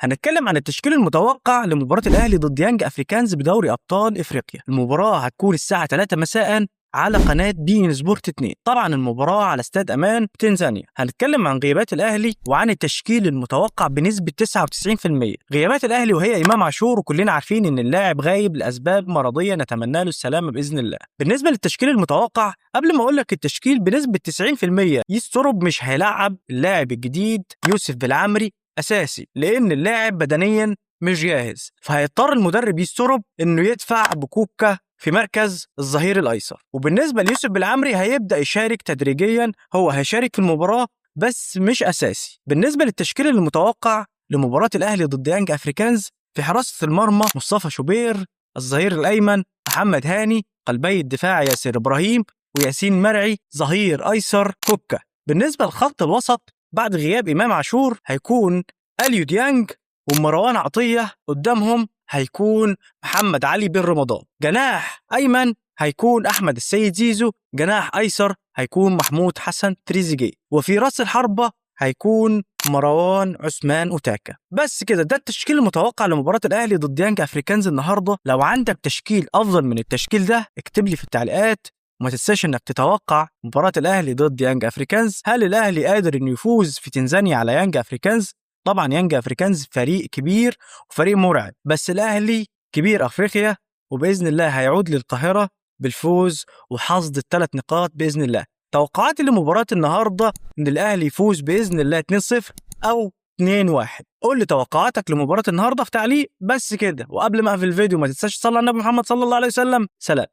هنتكلم عن التشكيل المتوقع لمباراة الأهلي ضد يانج أفريكانز بدوري أبطال إفريقيا. المباراة هتكون الساعة 3 مساء على قناة بين سبورت 2. طبعا المباراة على استاد أمان تنزانيا. هنتكلم عن غيابات الأهلي وعن التشكيل المتوقع بنسبة 99%. غيابات الأهلي وهي إمام عاشور، وكلنا عارفين إن اللاعب غايب لأسباب مرضية، نتمنى له السلامة بإذن الله. بالنسبة للتشكيل المتوقع، قبل ما أقول لك التشكيل بنسبة 90%، يسترب مش هيلعب اللاعب الجديد يوسف بالعمري أساسي، لأن اللاعب بدنيا مش جاهز، فهيضطر المدرب يسترب إنه يدفع بكوكا في مركز الظهير الأيسر. وبالنسبة ليوسف بالعمري هيبدأ يشارك تدريجيا، هو هيشارك في المباراة بس مش أساسي. بالنسبة للتشكيل المتوقع لمباراة الأهلي ضد يانج أفريكانز، في حراسة المرمى مصطفى شوبير، الظهير الأيمن محمد هاني، قلبي الدفاع ياسر إبراهيم وياسين مرعي، ظهير أيسر كوكا. بالنسبة لخط الوسط بعد غياب إمام عاشور هيكون أليو ديانج ومروان عطية، قدامهم هيكون محمد علي بن رمضان. جناح أيمن هيكون أحمد السيد زيزو، جناح أيسر هيكون محمود حسن تريزيجيه، وفي رأس الحربة هيكون مروان عثمان أوتاكا. بس كده، ده التشكيل المتوقع لمباراة الأهلي ضد يانج أفريكانز النهاردة. لو عندك تشكيل أفضل من التشكيل ده اكتب لي في التعليقات، وما تنساش انك تتوقع مباراة الأهلي ضد يانج أفريكانز. هل الأهلي قادر انه يفوز في تنزانيا على يانج أفريكانز؟ طبعا يانج أفريكانز فريق كبير وفريق مرعب، بس الأهلي كبير أفريقيا، وبإذن الله هيعود للقاهرة بالفوز وحصد ال3 نقاط بإذن الله. توقعاتي لمباراة النهاردة ان الأهلي يفوز بإذن الله 2-0 أو 2-1. قول لي توقعاتك لمباراة النهاردة في تعليق. بس كده، وقبل ما اقفل الفيديو ما تنساش تصلي على النبي محمد صلى الله عليه وسلم. سلام.